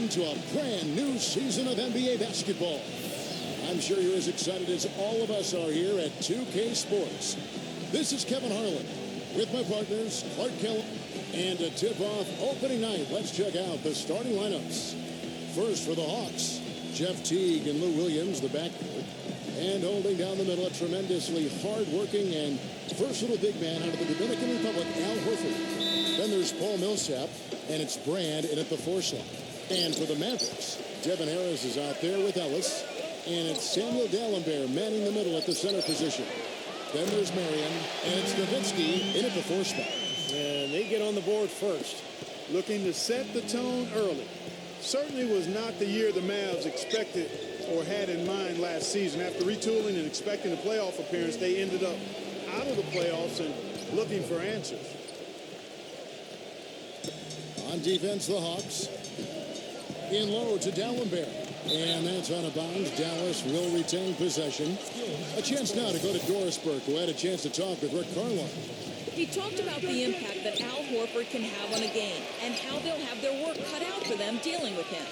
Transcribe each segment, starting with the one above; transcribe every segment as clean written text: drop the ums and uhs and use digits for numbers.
Welcome to a brand new season of NBA basketball. I'm sure you're as excited as all of us are here at 2K Sports. This is Kevin Harlan with my partners Clark Kelly, and to tip off opening night, let's check out the starting lineups. First for the Hawks, Jeff Teague and Lou Williams, the backcourt. And holding down the middle, a tremendously hard-working and versatile big man out of the Dominican Republic, Al Horford. Then there's Paul Millsap, and it's Brand in at the 4 slot. And for the Mavericks, Devin Harris is out there with Ellis. And it's Samuel Dalembert manning the middle at the center position. Then there's Marion, and it's Nowitzki in at the 4 spot. And they get on the board first. Looking to set the tone early. Certainly was not the year the Mavs expected or had in mind last season. After retooling and expecting a playoff appearance, they ended up out of the playoffs and looking for answers. On defense, the Hawks. In low to Dalembert. And that's out of bounds. Dallas will retain possession. A chance now to go to Doris Burke, who had a chance to talk with Rick Carlisle. He talked about the impact that Al Horford can have on a game and how they'll have their work cut out for them dealing with him.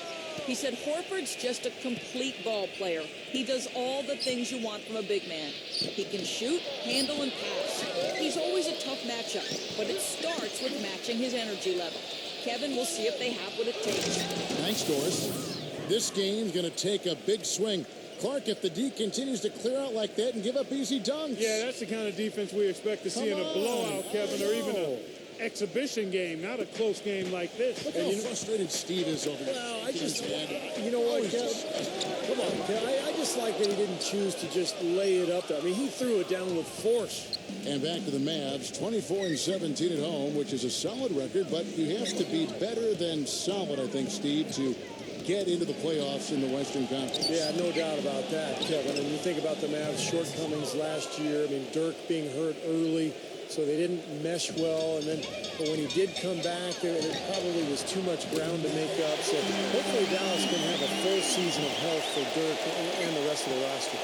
He said Horford's just a complete ball player. He does all the things you want from a big man. He can shoot, handle, and pass. He's always a tough matchup, but it starts with matching his energy level. Kevin, will see if they have what it takes. Thanks, Doris. This game's going to take a big swing. Clark, if the D continues to clear out like that and give up easy dunks. Yeah, that's the kind of defense we expect to see in a blowout, Kevin, or even an exhibition game, not a close game like this. Look how frustrated Steve is over there. Well, you know what, Kev? Come on, Kev. I just like that he didn't choose to just lay it up there. I mean, he threw it down with force. And back to the Mavs, 24-17 at home, which is a solid record, but you have to be better than solid, I think, Steve, to get into the playoffs in the Western Conference. Yeah, no doubt about that, Kevin. And you think about the Mavs' shortcomings last year. I mean, Dirk being hurt early, so they didn't mesh well. And then when he did come back, there probably was too much ground to make up. So hopefully Dallas can have a full season of health for Dirk and the rest of the roster.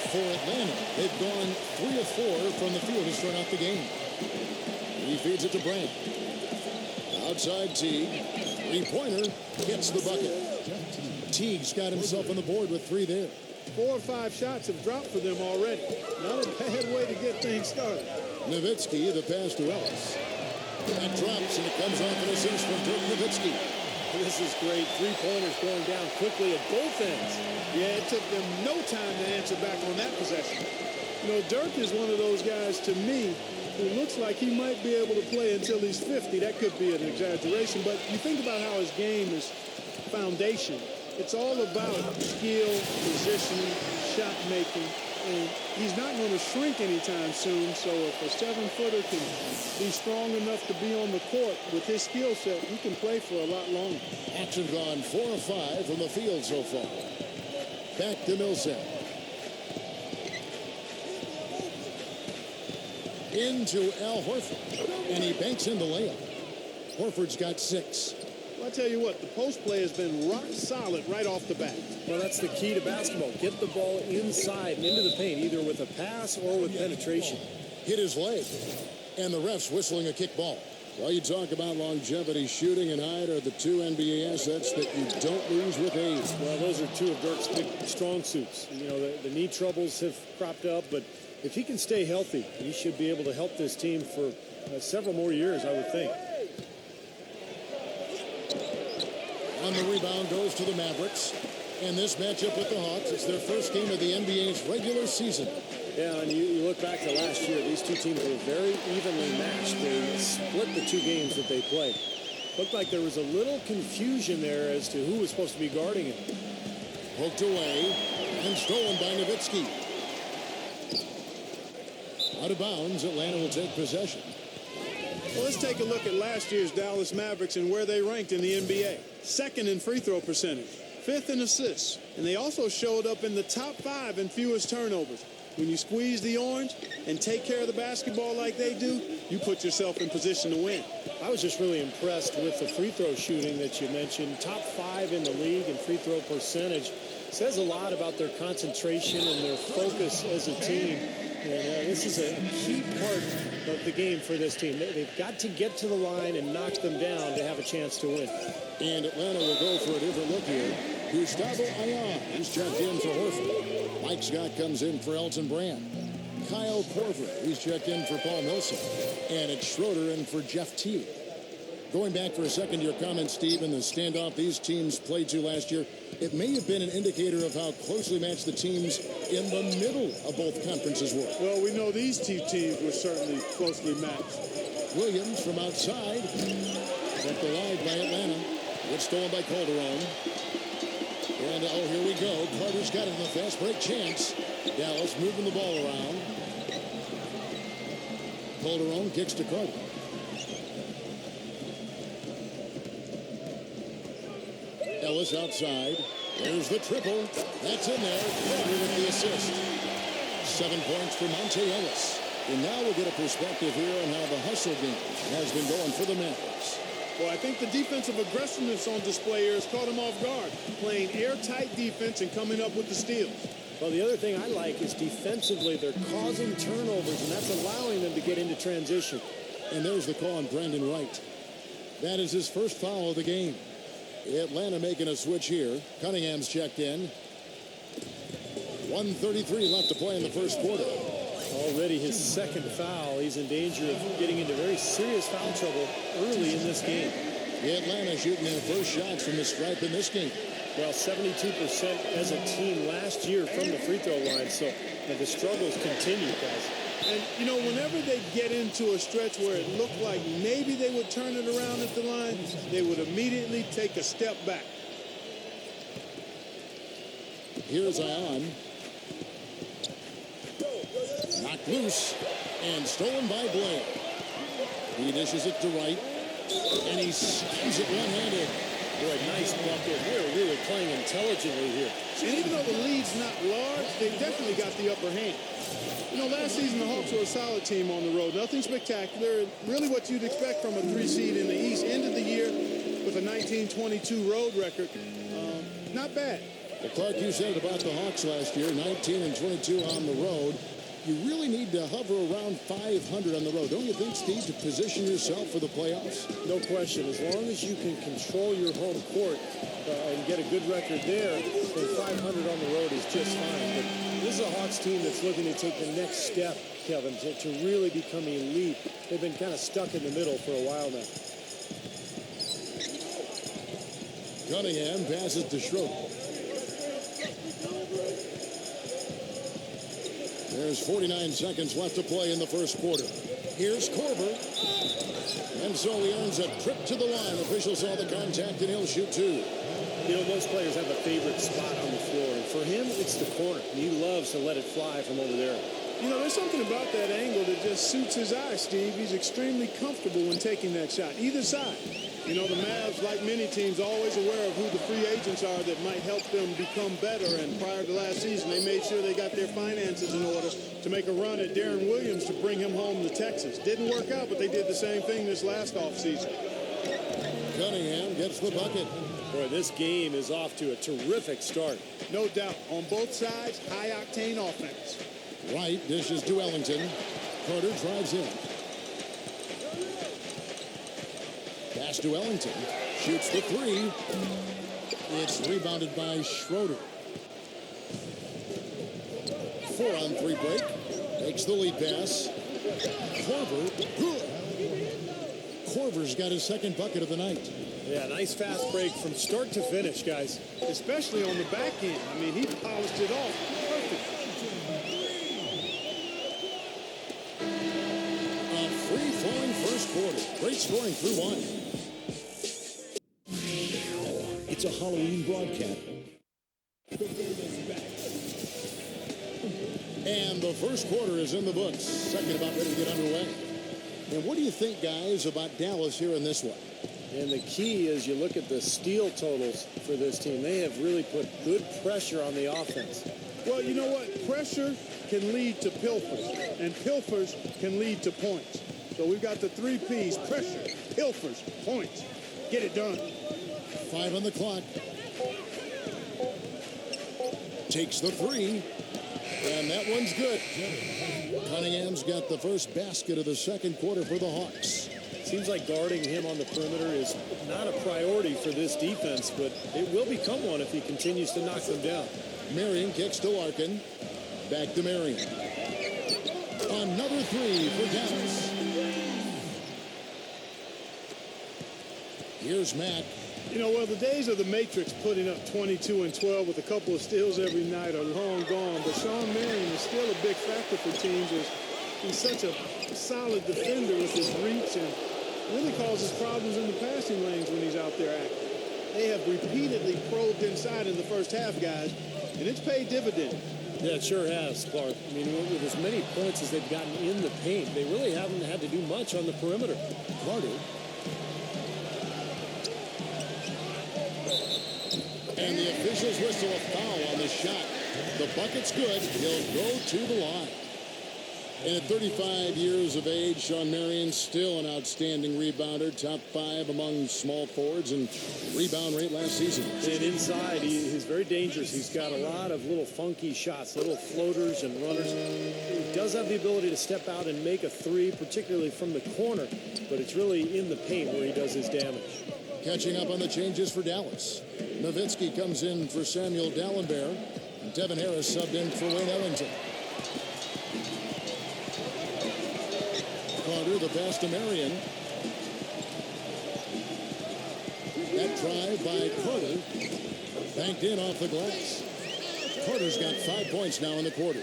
For Atlanta, they've gone 3 of 4 from the field to start out the game. He feeds it to Brand. Outside Teague. Three-pointer hits the bucket. Teague's got himself on the board with 3 there. 4 or 5 shots have dropped for them already. Not a bad way to get things started. Nowitzki, the pass to Ellis. That drops, and it comes off an assist from Dirk Nowitzki. This is great. 3-pointers going down quickly at both ends. Yeah, it took them no time to answer back on that possession. You know, Dirk is one of those guys, to me, who looks like he might be able to play until he's 50. That could be an exaggeration, but you think about how his game is foundation. It's all about skill, positioning, shot making, and he's not going to shrink anytime soon. So if a 7-footer can be strong enough to be on the court with his skill set, he can play for a lot longer. Action gone 4 of 5 from the field so far. Back to Millsap. Into Al Horford, and he banks in the layup. Horford's got 6. Well, I tell you what, the post play has been rock solid right off the bat. Well, that's the key to basketball. Get the ball inside and into the paint, either with a pass or with penetration. Hit his leg, and the ref's whistling a kick ball. Well, you talk about longevity, shooting and height are the 2 NBA assets that you don't lose with age. Well, those are 2 of Dirk's big strong suits. You know, the knee troubles have cropped up, but if he can stay healthy, he should be able to help this team for several more years, I would think. On the rebound goes to the Mavericks. And this matchup with the Hawks, it's their first game of the NBA's regular season. Yeah, and you look back to last year, these 2 teams were very evenly matched. They split the 2 games that they played. Looked like there was a little confusion there as to who was supposed to be guarding him. Poked away and stolen by Nowitzki. Out of bounds, Atlanta will take possession. Well, let's take a look at last year's Dallas Mavericks and where they ranked in the NBA. 2nd in free throw percentage, 5th in assists, and they also showed up in the top 5 in fewest turnovers. When you squeeze the orange and take care of the basketball like they do, you put yourself in position to win. I was just really impressed with the free throw shooting that you mentioned. Top 5 in the league in free throw percentage. Says a lot about their concentration and their focus as a team. And this is a key part of the game for this team. They've got to get to the line and knock them down to have a chance to win. And Atlanta will go for a different look here. Gustavo Ayan, who's checked in for Horford. Mike Scott comes in for Elton Brand. Kyle Korver, he's checked in for Paul Millsap. And it's Schroeder in for Jeff Teague. Going back for a second to your comment, Steve, in the standoff these teams played to last year, it may have been an indicator of how closely matched the teams in the middle of both conferences were. Well, we know these two teams were certainly closely matched. Williams from outside. Kept alive by Atlanta. It's stolen by Calderon. And, oh, here we go. Carter's got it in the fast break chance. Dallas moving the ball around. Calderon kicks to Carter. Ellis outside. There's the triple. That's in there. Carter with the assist. 7 points for Monte Ellis. And now we'll get a perspective here on how the hustle game has been going for the Mavericks. Well, I think the defensive aggressiveness on display here has caught them off guard, playing airtight defense and coming up with the steals. Well, the other thing I like is defensively they're causing turnovers, and that's allowing them to get into transition. And there's the call on Brandon Wright. That is his first foul of the game. Atlanta making a switch here. Cunningham's checked in. 1:33 left to play in the first quarter. Already his second foul. He's in danger of getting into very serious foul trouble early in this game. Atlanta shooting their first shots from the stripe in this game. Well, 72% as a team last year from the free throw line. So the struggles continue, guys. And, you know, whenever they get into a stretch where it looked like maybe they would turn it around at the line, they would immediately take a step back. Here's Ion. Knocked loose and stolen by Blair. He dishes it to Wright. And he slams it one-handed. Boy, nice bucket. They're really playing intelligently here. And even though the lead's not large, they definitely got the upper hand. You know, last season the Hawks were a solid team on the road. Nothing spectacular. Really what you'd expect from a 3 seed in the East. Ended the year with a 19-22 road record. Not bad. Well, Clark, you said it about the Hawks last year, 19-22 on the road. You really need to hover around 500 on the road. Don't you think, Steve, to position yourself for the playoffs? No question. As long as you can control your home court and get a good record there, then 500 on the road is just fine. But this is a Hawks team that's looking to take the next step, Kevin, to really become elite. They've been kind of stuck in the middle for a while now. Cunningham passes to Schroeder. There's 49 seconds left to play in the first quarter. Here's Korver. And so he earns a trip to the line. Officials saw the contact, and he'll shoot two. You know, most players have a favorite spot on the floor. And for him, it's the corner. He loves to let it fly from over there. You know, there's something about that angle that just suits his eye, Steve. He's extremely comfortable when taking that shot, either side. You know, the Mavs, like many teams, always aware of who the free agents are that might help them become better. And prior to last season, they made sure they got their finances in order to make a run at Darren Williams to bring him home to Texas. Didn't work out, but they did the same thing this last offseason. Cunningham gets the bucket. Boy, this game is off to a terrific start. No doubt. On both sides, high-octane offense. Wright dishes to Ellington. Carter drives in. Pass to Ellington. Shoots the three. It's rebounded by Schroeder. 4-on-3 break. Makes the lead pass. Korver. Good. Korver's got his second bucket of the night. Yeah, nice fast break from start to finish, guys. Especially on the back end. I mean, he polished it off. Perfect. A free-flowing first quarter. Great scoring through one. It's a Halloween broadcast. And the first quarter is in the books. Second about ready to get underway. And what do you think, guys, about Dallas here in this one? And the key is you look at the steal totals for this team. They have really put good pressure on the offense. Well, you know what? Pressure can lead to pilfers, and pilfers can lead to points. So we've got the 3 Ps: pressure, pilfers, points. Get it done. 5 on the clock. Takes the 3. And that one's good. Cunningham's got the first basket of the second quarter for the Hawks. Seems like guarding him on the perimeter is not a priority for this defense, but it will become one if he continues to knock them down. Marion kicks to Larkin. Back to Marion. Another three for Dallas. Here's Matt. You know, well, the days of the Matrix putting up 22 and 12 with a couple of steals every night are long gone, but Sean Marion is still a big factor for teams as he's such a solid defender with his reach and really causes problems in the passing lanes when he's out there active. They have repeatedly probed inside in the first half, guys, and it's paid dividends. Yeah, it sure has, Clark. I mean, with as many points as they've gotten in the paint, they really haven't had to do much on the perimeter. Carter. And the officials whistle a foul on the shot. The bucket's good. He'll go to the line. And at 35 years of age, Sean Marion still an outstanding rebounder, top 5 among small forwards and rebound rate last season. And inside, he's very dangerous. He's got a lot of little funky shots, little floaters and runners. He does have the ability to step out and make a three, particularly from the corner, but it's really in the paint where he does his damage. Catching up on the changes for Dallas. Nowitzki comes in for Samuel Dallenberg, and Devin Harris subbed in for Wayne Ellington. Carter, the pass to Marion. That drive by Carter, banked in off the glass. Carter's got 5 points now in the quarter.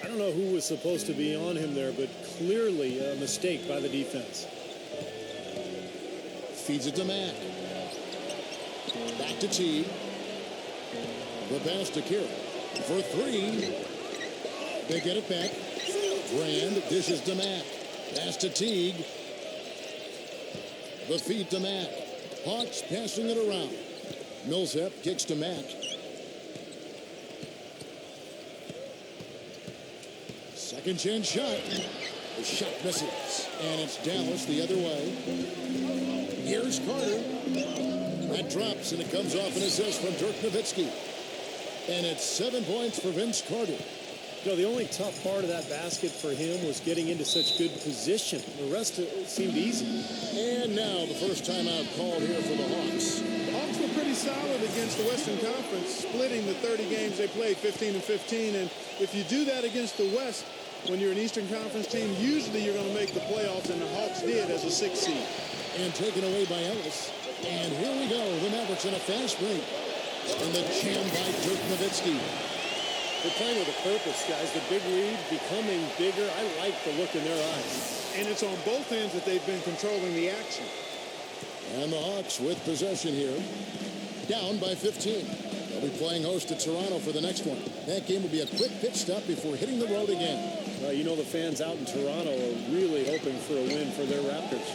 I don't know who was supposed to be on him there, but clearly a mistake by the defense. Feeds it to Mack. Back to T. The pass to Kira. For three. They get it back. Brand dishes to Mack. Pass to Teague. The feed to Mack. Hawks passing it around. Millsap kicks to Mack. Second chance shot. The shot misses. And it's Dallas the other way. Here's Carter. That drops, and it comes off an assist from Dirk Nowitzki. And it's 7 points for Vince Carter. You know, the only tough part of that basket for him was getting into such good position. The rest seemed easy. And now the first timeout called here for the Hawks. The Hawks were pretty solid against the Western Conference, splitting the 30 games they played, 15 and 15. And if you do that against the West, when you're an Eastern Conference team, usually you're going to make the playoffs, and the Hawks did as a 6 seed. And taken away by Ellis. And here we go, the Mavericks in a fast break. And the jam by Dirk Nowitzki. They're playing with a purpose, guys. The big lead becoming bigger. I like the look in their eyes. And it's on both ends that they've been controlling the action. And the Hawks with possession here. Down by 15. They'll be playing host to Toronto for the next one. That game will be a quick pit stop before hitting the road again. You know the fans out in Toronto are really hoping for a win for their Raptors.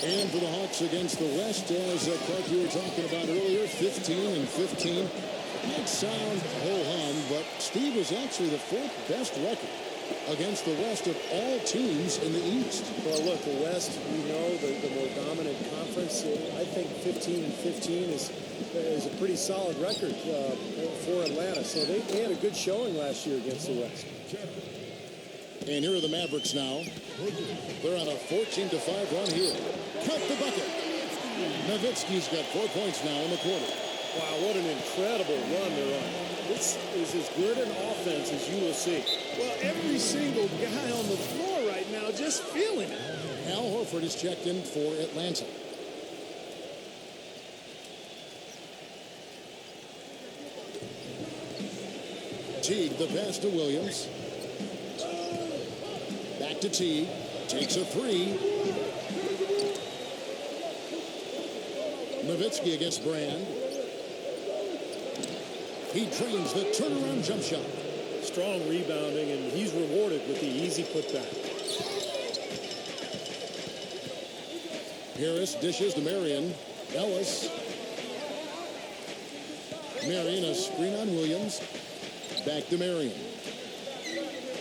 And for the Hawks against the West, as Clark, you were talking about earlier, 15 and 15. Might sound ho-hum, but Steve was actually the 4th best record against the West of all teams in the East. Well, look, the West, you know, the more dominant conference. I think 15 and 15 is a pretty solid record for Atlanta. So they had a good showing last year against the West. And here are the Mavericks now. They're on a 14-5 run here. Cut the bucket. Nowitzki's got 4 points now in the quarter. Wow, what an incredible run they're on. This is as good an offense as you will see. Well, every single guy on the floor right now just feeling it. Al Horford is checked in for Atlanta. Teague, the pass to Williams. Back to Teague. Takes a three. Nowitzki against Brand. He drains the turnaround jump shot. Strong rebounding, and he's rewarded with the easy putback. Harris dishes to Marion. Ellis. Marion, a screen on Williams. Back to Marion.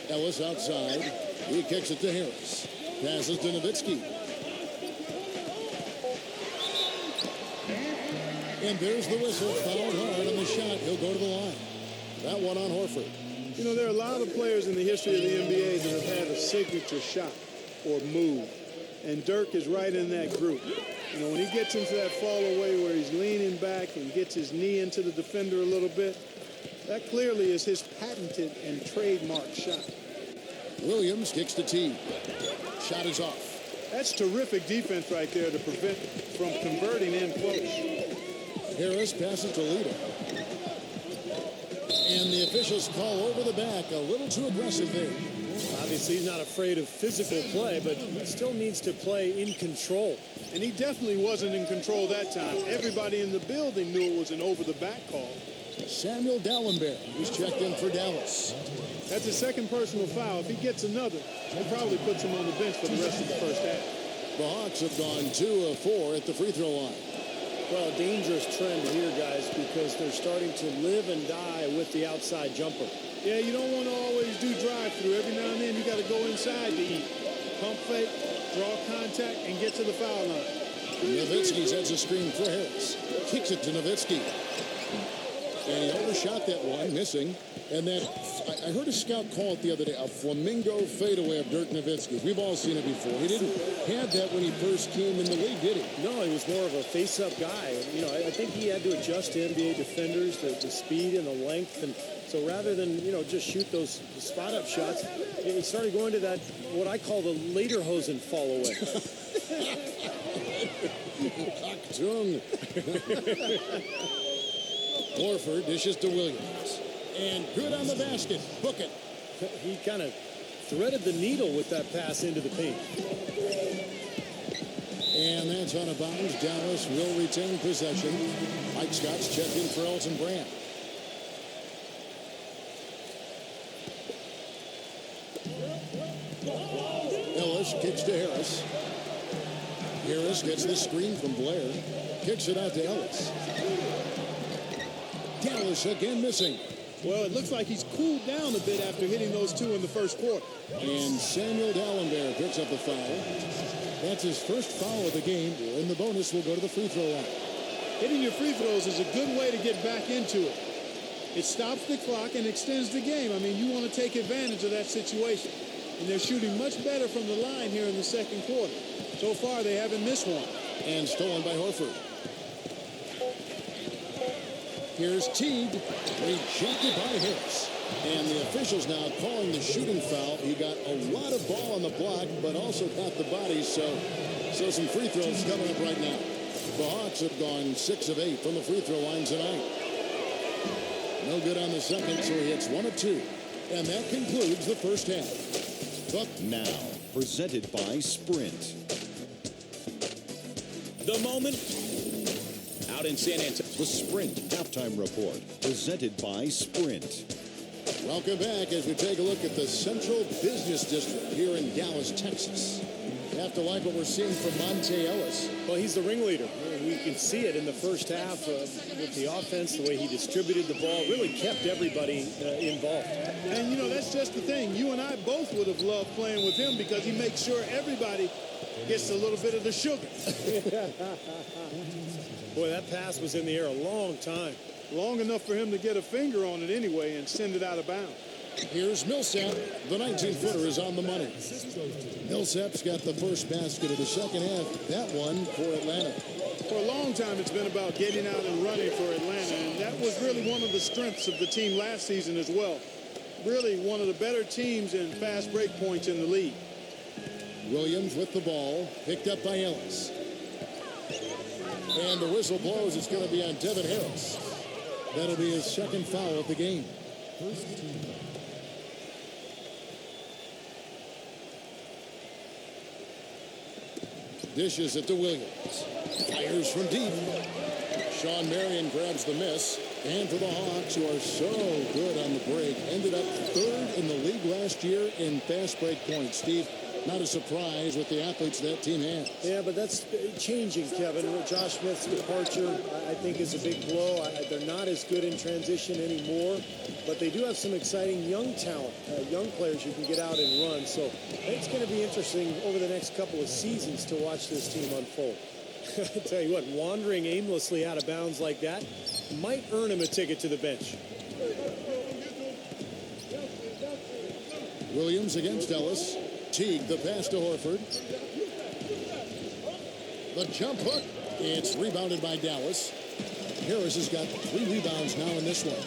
Ellis outside. He kicks it to Harris. Passes to Nowitzki. And there's the whistle. Fouled hard on the shot. He'll go to the line. That one on Horford. You know, there are a lot of players in the history of the NBA that have had a signature shot or move, and Dirk is right in that group. You know, when he gets into that fall away where he's leaning back and gets his knee into the defender a little bit, that clearly is his patented and trademark shot. Williams kicks the tee. Shot is off. That's terrific defense right there to prevent from converting in close. Harris passes to Lita. And the officials call over the back. A little too aggressive there. Obviously, he's not afraid of physical play, but he still needs to play in control. And he definitely wasn't in control that time. Everybody in the building knew it was an over-the-back call. Samuel Dallenberg, who's checked in for Dallas. That's his second personal foul. If he gets another, that probably puts him on the bench for the rest of the first half. The Hawks have gone 2 of 4 at the free throw line. Well, dangerous trend here, guys, because they're starting to live and die with the outside jumper. Yeah, you don't want to always do drive-through. Every now and then you got to go inside to eat. Pump fake, draw contact, and get to the foul line. Nowitzki sets a screen for Harris. Kicks it to Nowitzki. And he overshot that one, missing. And then I heard a scout call it the other day, a flamingo fadeaway of Dirk Nowitzki. We've all seen it before. He didn't have that when he first came in the league, did he? No, he was more of a face-up guy. You know, I think he had to adjust to NBA defenders, the speed and the length. And so rather than, you know, just shoot those spot-up shots, he started going to that, what I call the Lederhosen fall away. Achtung. Horford dishes to Williams. And good on the basket. Book it. He kind of threaded the needle with that pass into the paint. And that's out of bounds. Dallas will retain possession. Mike Scott's checked in for Elton Brand. Ellis kicks to Harris. Harris gets the screen from Blair. Kicks it out to Ellis. Dallas again missing. Well, it looks like he's cooled down a bit after hitting those two in the first quarter. And Samuel Dallenberg picks up the foul. That's his first foul of the game. In the bonus, will go to the free throw line. Hitting your free throws is a good way to get back into it. It stops the clock and extends the game. I mean, you want to take advantage of that situation. And they're shooting much better from the line here in the second quarter. So far, they haven't missed one. And stolen by Horford. Here's Teague, rejected by Harris. And the officials now calling the shooting foul. He got a lot of ball on the block, but also caught the body. So some free throws coming up right now. The Hawks have gone 6 of 8 from the free throw line tonight. No good on the second, so he hits 1 of 2. And that concludes the first half. But now, presented by Sprint. The moment out in San Antonio. The Sprint Halftime Report, presented by Sprint. welcome back as we take a look at the Central Business District here in Dallas, Texas. You have to like what we're seeing from Monte Ellis. Well, he's the ringleader. We can see it in the first half with the offense, the way he distributed the ball, really kept everybody involved. And, you know, that's just the thing. You and I both would have loved playing with him because he makes sure everybody gets a little bit of the sugar. Boy, that pass was in the air a long time. Long enough for him to get a finger on it anyway and send it out of bounds. Here's Millsap. The 19-footer is on the money. Millsap's got the first basket of the second half. That one for Atlanta. For a long time, it's been about getting out and running for Atlanta, and that was really one of the strengths of the team last season as well. Really one of the better teams in fast break points in the league. Williams with the ball, picked up by Ellis. And the whistle blows. It's going to be on Devin Harris. That'll be his second foul of the game. Dishes it to Williams. Fires from deep. Sean Marion grabs the miss. And for the Hawks, who are so good on the break, ended up third in the league last year in fast break points. Steve, not a surprise with the athletes that team has. Yeah, but that's changing, Kevin. Josh Smith's departure, I think, is a big blow. They're not as good in transition anymore, but they do have some exciting young talent, young players who can get out and run. So it's going to be interesting over the next couple of seasons to watch this team unfold. I tell you what, wandering aimlessly out of bounds like that might earn him a ticket to the bench. Williams against Ellis. Teague, the pass to Horford. The jump hook. It's rebounded by Dallas. Harris has got 3 rebounds now in this one.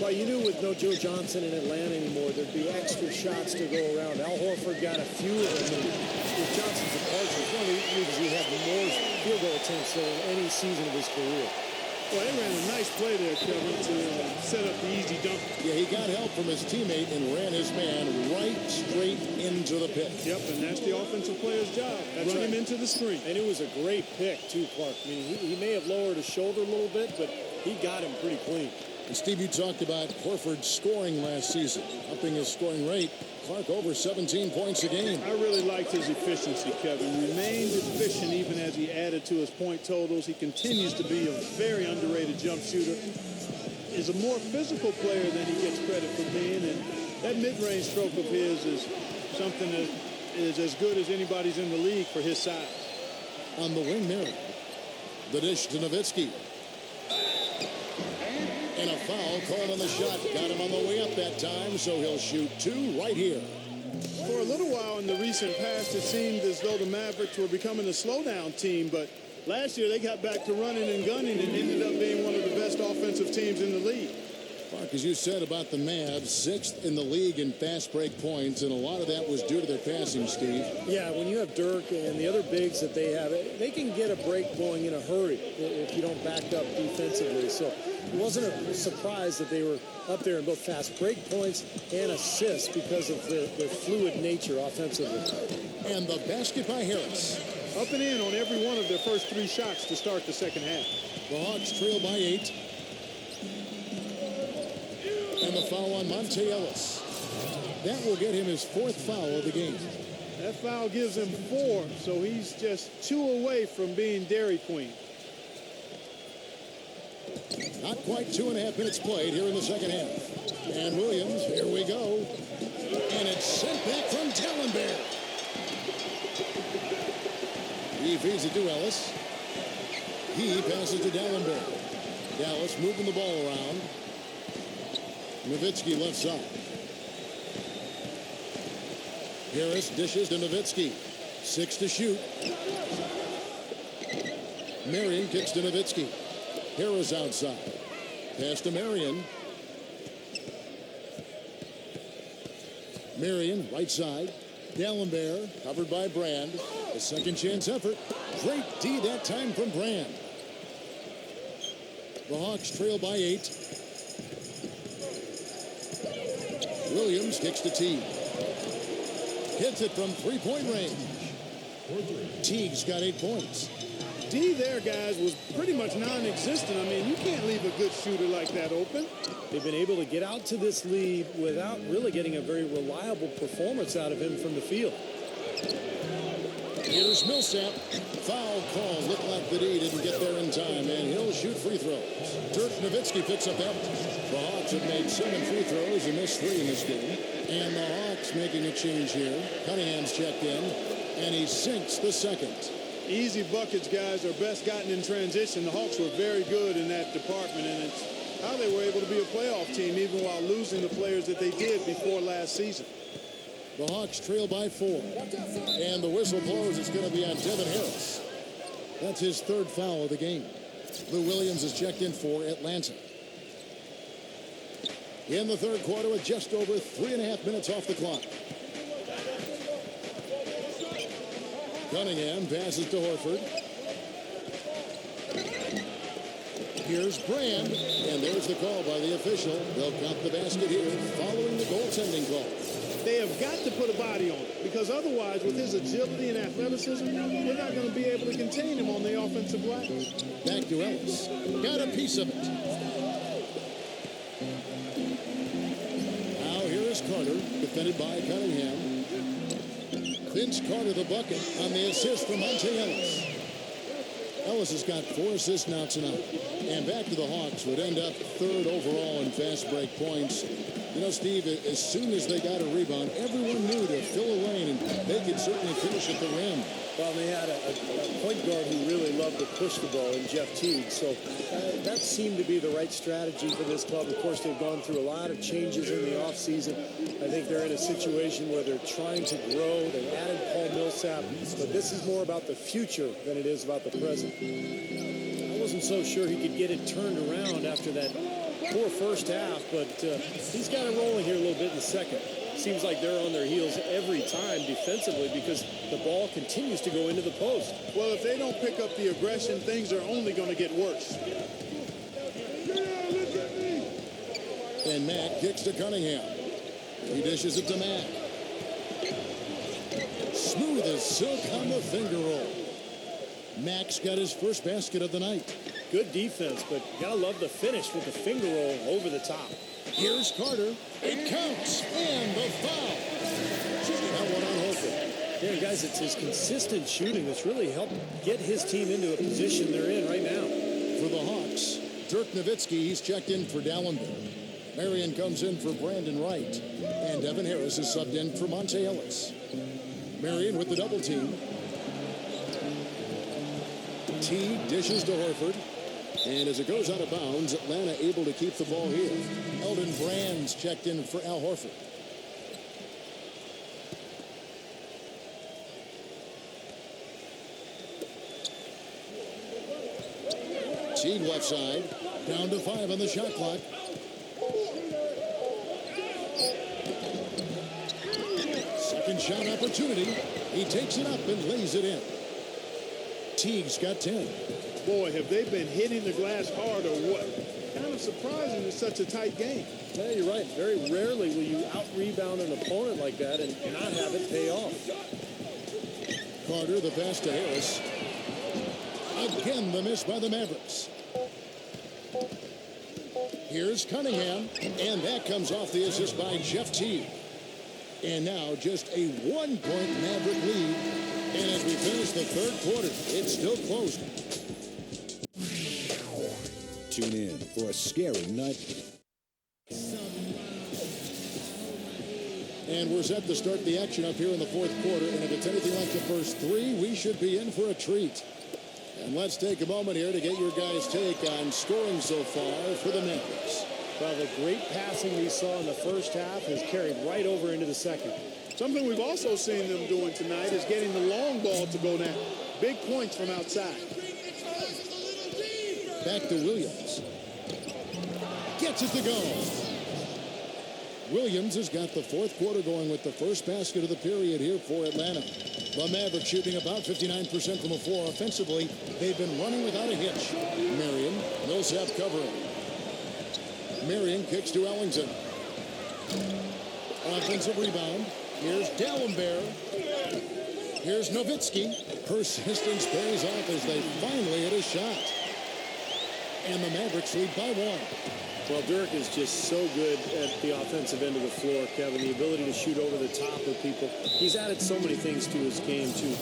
Well, you knew with no Joe Johnson in Atlanta anymore, there'd be extra shots to go around. Al Horford got a few of them. And with Johnson's departure, it's one of the reasons he had more field goal attempts than any season of his career. Well, they ran a nice play there, Kevin, to set up the easy dunk. Yeah, he got help from his teammate and ran his man right straight into the pit. Yep, and that's the offensive player's job. That's Run right. him into the screen. And it was a great pick, too, Clark. I mean, he may have lowered his shoulder a little bit, but he got him pretty clean. And Steve, you talked about Horford scoring last season, upping his scoring rate. Clark over 17 points a game. I really liked his efficiency, Kevin. Remained efficient even as he added to his point totals. He continues to be a very underrated jump shooter. Is a more physical player than he gets credit for being, and that mid-range stroke of his is something that is as good as anybody's in the league for his size. On the wing there, the dish to Nowitzki. And a foul called on the shot. Got him on the way up that time, so he'll shoot 2 right here. For a little while in the recent past, it seemed as though the Mavericks were becoming a slowdown team, but last year they got back to running and gunning and ended up being one of the best offensive teams in the league. Mark, as you said about the Mavs, 6th in the league in fast break points, and a lot of that was due to their passing, Steve. Yeah, when you have Dirk and the other bigs that they have, they can get a break going in a hurry if you don't back up defensively. So it wasn't a surprise that they were up there in both fast break points and assists because of their fluid nature offensively. And the basket by Harris. Up and in on every one of their first 3 shots to start the second half. The Hawks trail by 8. And the foul on Monte Ellis. That will get him his 4th foul of the game. That foul gives him 4, so he's just 2 away from being Dairy Queen. Not quite 2.5 minutes played here in the second half. And Williams, here we go. And it's sent back from Dallenberg. He feeds it to Ellis. He passes to Dallenberg. Dallas moving the ball around. Nowitzki left side. Harris dishes to Nowitzki. 6 to shoot. Marion kicks to Nowitzki. Harris outside. Pass to Marion. Marion, right side. Dallenberg, covered by Brand. A second chance effort. Great D that time from Brand. The Hawks trail by 8. Williams kicks to Teague. Hits it from 3-point range. Teague's got 8 points. D there, guys, was pretty much non-existent. I mean, you can't leave a good shooter like that open. They've been able to get out to this lead without really getting a very reliable performance out of him from the field. Here's Millsap. Foul call. Looked like the D didn't get there in time, and he'll shoot free throws. Dirk Nowitzki picks up that. The Hawks have made 7 free throws and missed 3 in this game. And the Hawks making a change here. Cunningham's checked in, and he sinks the second. Easy buckets, guys, are best gotten in transition. The Hawks were very good in that department, and it's how they were able to be a playoff team even while losing the players that they did before last season. The Hawks trail by 4. And the whistle blows. It's going to be on Devin Harris. That's his 3rd foul of the game. Lou Williams is checked in for Atlanta. In the 3rd quarter with just over 3.5 minutes off the clock. Cunningham passes to Horford. Here's Brand. And there's the call by the official. They'll count the basket here following the goaltending call. They have got to put a body on it, because otherwise, with his agility and athleticism, they're not going to be able to contain him on the offensive line. Back to Ellis. Got a piece of it. Now here is Carter, defended by Cunningham. Vince Carter the bucket on the assist from Monte Ellis. Ellis has got 4 assists now tonight. And back to the Hawks, would end up 3rd overall in fast break points. You know, Steve, as soon as they got a rebound, everyone knew to fill a lane, and they could certainly finish at the rim. Well, they had a point guard who really loved to push the ball in Jeff Teague, so that seemed to be the right strategy for this club. Of course, they've gone through a lot of changes in the offseason. I think they're in a situation where they're trying to grow. They added Paul Millsap, but this is more about the future than it is about the present. I wasn't so sure he could get it turned around after that poor first half, but he's got it rolling here a little bit in the second. Seems like they're on their heels every time defensively because the ball continues to go into the post. Well, if they don't pick up the aggression, things are only going to get worse. And Mack kicks to Cunningham. He dishes it to Mack. Smooth as silk on the finger roll. Mack's got his first basket of the night. Good defense, but you gotta love the finish with the finger roll over the top. Here's Carter. It counts. And the foul. That one on Holford. Yeah, guys, it's his consistent shooting that's really helped get his team into a position they're in right now. For the Hawks, Dirk Nowitzki, he's checked in for Dallenberg. Marion comes in for Brandon Wright. And Devin Harris is subbed in for Monte Ellis. Marion with the double team. T dishes to Horford. And as it goes out of bounds, Atlanta able to keep the ball here. Elton Brand's checked in for Al Horford. Teague left side. Down to 5 on the shot clock. Second shot opportunity. He takes it up and lays it in. Teague's got 10. Boy, have they been hitting the glass hard or what? Kind of surprising in such a tight game. Yeah, you're right. Very rarely will you out-rebound an opponent like that and not have it pay off. Carter, the pass to Harris. Again, the miss by the Mavericks. Here's Cunningham, and that comes off the assist by Jeff Teague. And now just a 1-point Maverick lead. And as we finish the third quarter, it's still close. Tune in for a scary night. And we're set to start the action up here in the fourth quarter. And if it's anything like the first three, we should be in for a treat. And let's take a moment here to get your guys' take on scoring so far for the Mavericks. Well, the great passing we saw in the first half has carried right over into the second. Something we've also seen them doing tonight is getting the long ball to go down. Big points from outside. Back to Williams. Gets it to go. Williams has got the fourth quarter going with the first basket of the period here for Atlanta. The Mavericks shooting about 59% from the floor offensively. They've been running without a hitch. Marion, Millsap covering. Marion kicks to Ellington. Offensive rebound. Here's Dallenberg. Here's Nowitzki. Persistence pays off as they finally hit a shot. And the Mavericks lead by 1. Well, Dirk is just so good at the offensive end of the floor, Kevin. The ability to shoot over the top of people. He's added so many things to his game, too.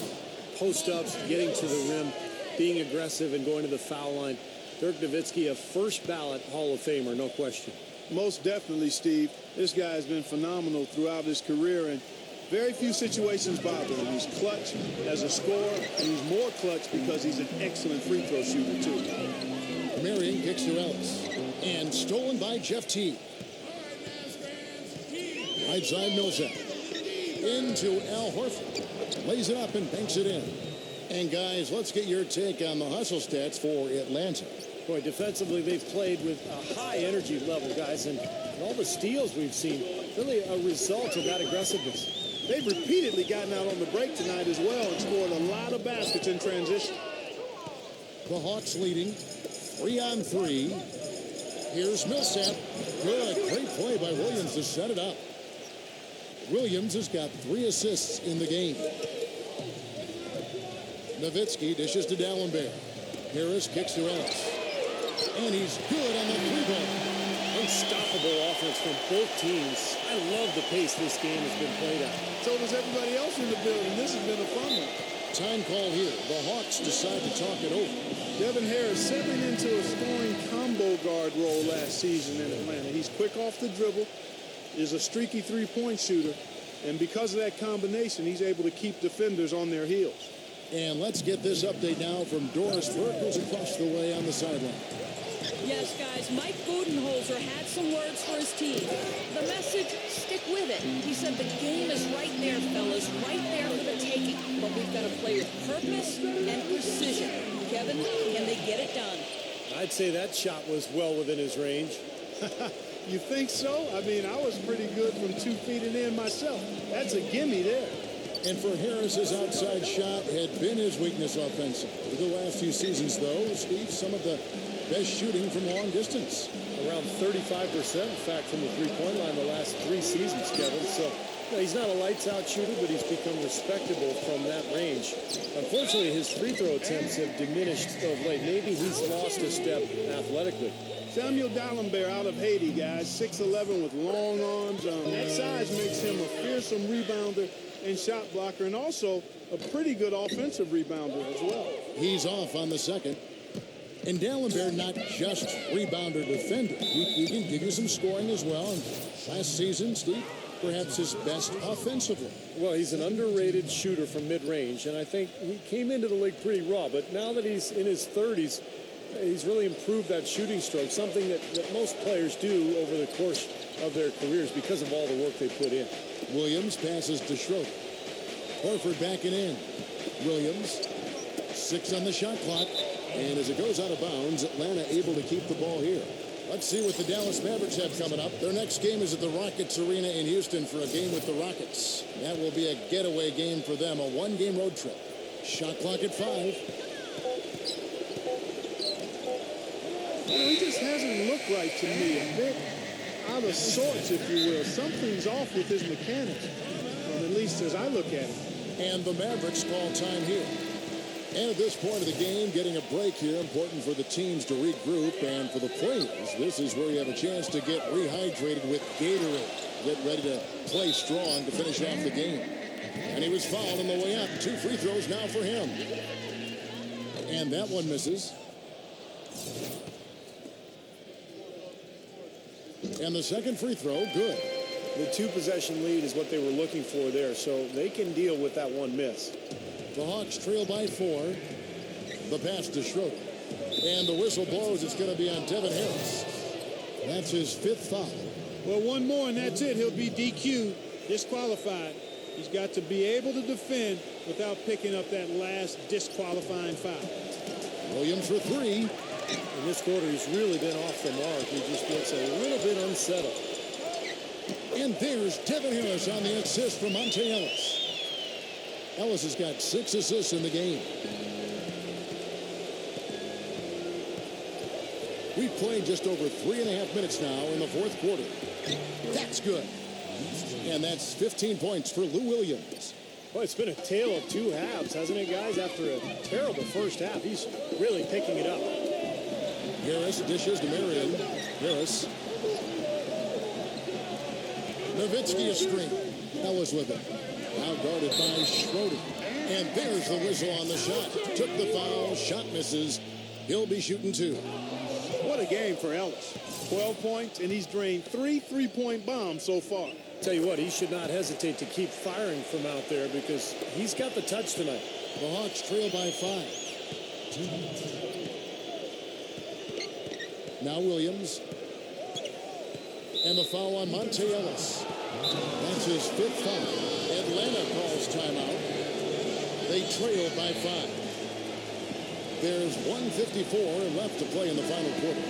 Post-ups, getting to the rim, being aggressive, and going to the foul line. Dirk Nowitzki, a first ballot Hall of Famer, no question. Most definitely, Steve. This guy has been phenomenal throughout his career, and very few situations bother him. He's clutch as a scorer, and he's more clutch because he's an excellent free throw shooter, too. Marion kicks to Ellis. And stolen by Jeff Teague. Right side Millsap. Into Al Horford. Lays it up and banks it in. And guys, let's get your take on the hustle stats for Atlanta. Boy, defensively, they've played with a high energy level, guys, and all the steals we've seen, really a result of that aggressiveness. They've repeatedly gotten out on the break tonight as well and scored a lot of baskets in transition. The Hawks leading 3-on-3. Here's Millsap. Good. Great play by Williams to set it up. Williams has got 3 assists in the game. Nowitzki dishes to Dallenberg. Harris kicks to Ellis. And he's good on the 3-ball. Unstoppable offense from both teams. I love the pace this game has been played at. So does everybody else in the building. This has been a fun one. Time call here. The Hawks decide to talk it over. Devin Harris settling into a scoring combo guard role last season in Atlanta. He's quick off the dribble, is a streaky three-point shooter, and because of that combination, he's able to keep defenders on their heels. And let's get this update now from Doris Burke, who's across the way on the sideline. Yes, guys, Mike Budenholzer had some words for his team. The message, stick with it. He said the game is right there, fellas, right there for the taking. But we've got to play with purpose and precision. Kevin, can they get it done? I'd say that shot was well within his range. You think so? I mean, I was pretty good from 2 feet and in myself. That's a gimme there. And for Harris, his outside shot had been his weakness offensively. For the last few seasons, though, Steve, some of the best shooting from long distance. Around 35%, in fact, from the three-point line the last 3 seasons, Kevin. So he's not a lights-out shooter, but he's become respectable from that range. Unfortunately, his free throw attempts have diminished of late. Maybe he's lost a step athletically. Samuel Dalembert out of Haiti, guys, 6'11" with long arms. That size makes him a fearsome rebounder and shot blocker, and also a pretty good offensive rebounder as well. He's off on the second. And Dalembert, not just rebounder defender. He can give you some scoring as well. And last season, Steve, perhaps his best offensively. Well, he's an underrated shooter from mid-range, and I think he came into the league pretty raw. But now that he's in his 30s, he's really improved that shooting stroke, something that most players do over the course of their careers because of all the work they put in. Williams passes to Schroeder. Horford backing in. Williams, 6 on the shot clock. And as it goes out of bounds, Atlanta able to keep the ball here. Let's see what the Dallas Mavericks have coming up. Their next game is at the Rockets Arena in Houston for a game with the Rockets. That will be a getaway game for them, a one-game road trip. Shot clock at 5. He just hasn't looked right to me. A bit out of sorts, if you will. Something's off with his mechanics, at least as I look at it. And the Mavericks call time here. And at this point of the game, getting a break here, important for the teams to regroup. And for the players, this is where you have a chance to get rehydrated with Gatorade. Get ready to play strong to finish off the game. And he was fouled on the way up. 2 free throws now for him. And that one misses. And the second free throw, good. The 2-possession lead is what they were looking for there, so they can deal with that one miss. The Hawks trail by 4. The pass to Schroeder. And the whistle blows. It's going to be on Devin Harris. That's his 5th foul. Well, one more, and that's it. He'll be DQ'd, disqualified. He's got to be able to defend without picking up that last disqualifying foul. Williams for 3. In this quarter, he's really been off the mark. He just looks a little bit unsettled. And there's Devin Harris on the assist from Monte Ellis. Ellis has got 6 assists in the game. We've played just over 3.5 minutes now in the 4th quarter. That's good. And that's 15 points for Lou Williams. Well, it's been a tale of 2 halves, hasn't it, guys? After a terrible first half, he's really picking it up. Harris dishes to Marion. Harris. Nowitzki a screen. Ellis with it. Now guarded by Schroeder. And there's the whistle on the shot. Took the foul. Shot misses. He'll be shooting 2. What a game for Ellis. 12 points, and he's drained 3 3-point bombs so far. Tell you what, he should not hesitate to keep firing from out there because he's got the touch tonight. The Hawks trail by 5. Now Williams. And the foul on Monte Ellis. That's his 5th foul. Atlanta calls timeout. They trail by 5. There's 1:54 left to play in the final quarter.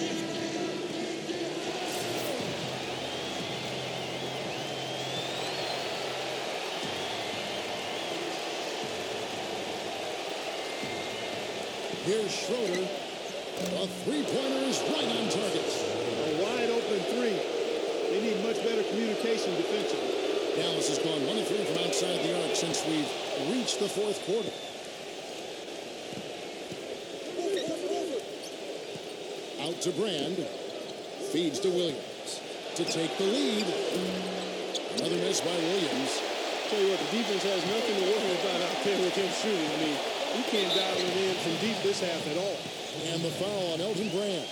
Here's Schroeder. A 3-pointer is right on target. A wide open 3. They need much better communication defensively. Dallas has gone 1 of 3 from outside the arc since we've reached the 4th quarter. Out to Brand. Feeds to Williams to take the lead. Another miss by Williams. Tell you what, the defense has nothing to worry about out there with him shooting. I mean, you can't dial it in from deep this half at all. And the foul on Elton Brand.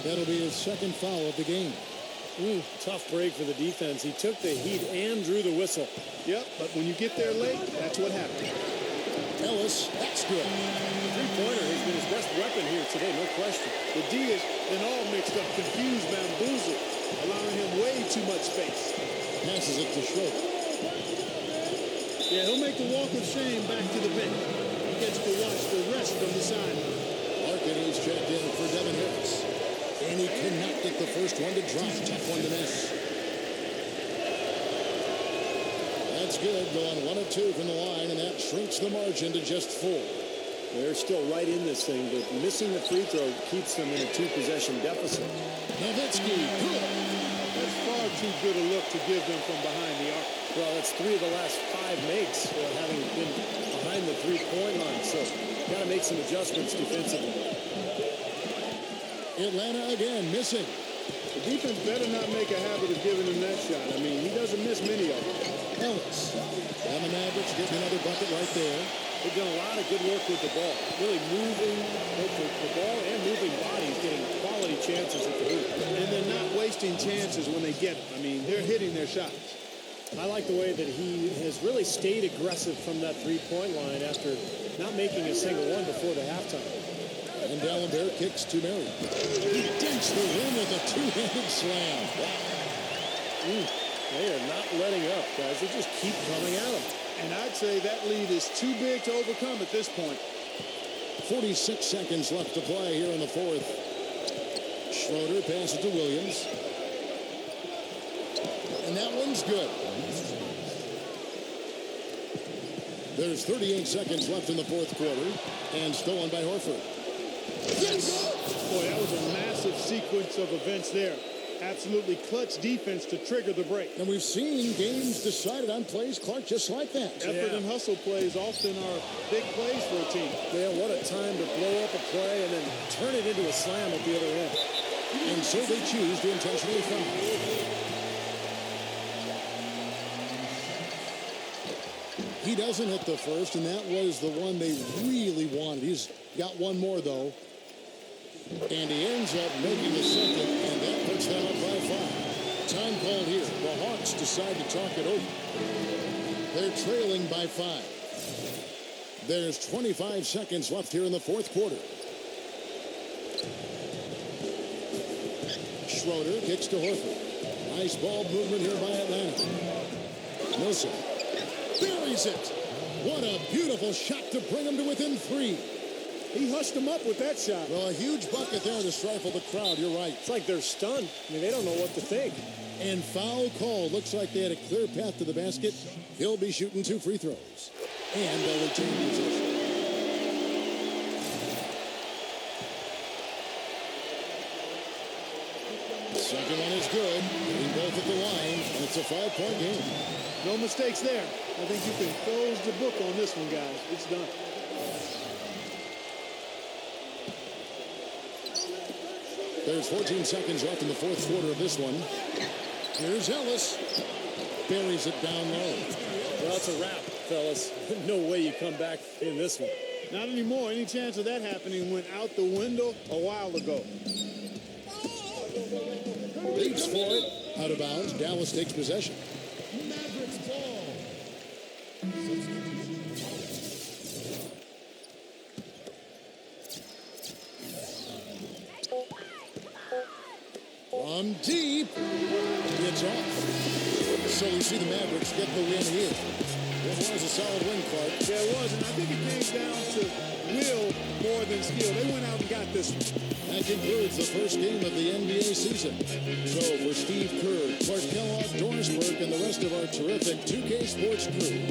That'll be his 2nd foul of the game. Tough break for the defense. He took the heat and drew the whistle. Yep, but when you get there late, that's what happens. Ellis, that's good. Three-pointer has been his best weapon here today, no question. The D has been all mixed up, confused, bamboozled, allowing him way too much space. Passes it to Schroeder. Yeah, he'll make the walk of shame back to the bench. He gets to watch the rest of the sideline. Larkin is checked in for Devin Harris. And he cannot get the first one to drop. Tough one to miss. That's good. Going 1 of 2 from the line, and that shrinks the margin to just 4. They're still right in this thing, but missing the free throw keeps them in a 2-possession deficit. Nowitzki, good. That's far too good a look to give them from behind the arc. Well, that's 3 of the last 5 makes, having been behind the three-point line. So, got to make some adjustments defensively. Atlanta again missing. The defense better not make a habit of giving him that shot. I mean, he doesn't miss many of them. Ellis. And the Mavericks getting another bucket right there. They've done a lot of good work with the ball. Really moving both the ball and moving bodies, getting quality chances at the hoop. And they're not wasting chances when they get them. I mean, they're hitting their shots. I like the way that he has really stayed aggressive from that three-point line after not making a single one before the halftime. And Dallenberg kicks to Murray. He dinks the rim with a two-handed slam. They are not letting up, guys. They just keep coming at him. And I'd say that lead is too big to overcome at this point. 46 seconds left to play here in the fourth. Schroeder passes to Williams. And that one's good. There's 38 seconds left in the fourth quarter. And stolen by Horford. Yes! Boy, that was a massive sequence of events there. Absolutely clutch defense to trigger the break. And we've seen games decided on plays, Clark, just like that. Effort and hustle plays often are big plays for a team. Yeah, what a time to blow up a play and then turn it into a slam at the other end. And so they choose to intentionally foul. He doesn't hit the first, and that was the one they really wanted. He's got one more, though. And he ends up making the second, and that puts them up by 5. Time called here. The Hawks decide to talk it over. They're trailing by 5. There's 25 seconds left here in the fourth quarter. Schroeder kicks to Horford. Nice ball movement here by Atlanta. Millsap buries it. What a beautiful shot to bring him to within 3. He hushed him up with that shot. Well, a huge bucket there to stifle the crowd. You're right. It's like they're stunned. I mean, they don't know what to think. And foul call. Looks like they had a clear path to the basket. He'll be shooting 2 free throws. And they'll retain possession. Second one is good. Getting both at the line. And it's a 5-point game. No mistakes there. I think you can close the book on this one, guys. It's done. There's 14 seconds left in the fourth quarter of this one. Here's Ellis. Buries it down low. Well, it's a wrap, fellas. No way you come back in this one. Not anymore. Any chance of that happening went out the window a while ago. Reach for it. Out of bounds. Dallas takes possession. Mavericks ball. From deep. It's off. So we see the Mavericks get the win here. It was a solid win, Clark. Yeah, it was. And I think it came down to will more than skill. They went out and got this one. That concludes the first game of the NBA season. So for Steve Kerr, Clark Kellogg, Doris Burke, and the rest of our terrific 2K Sports crew,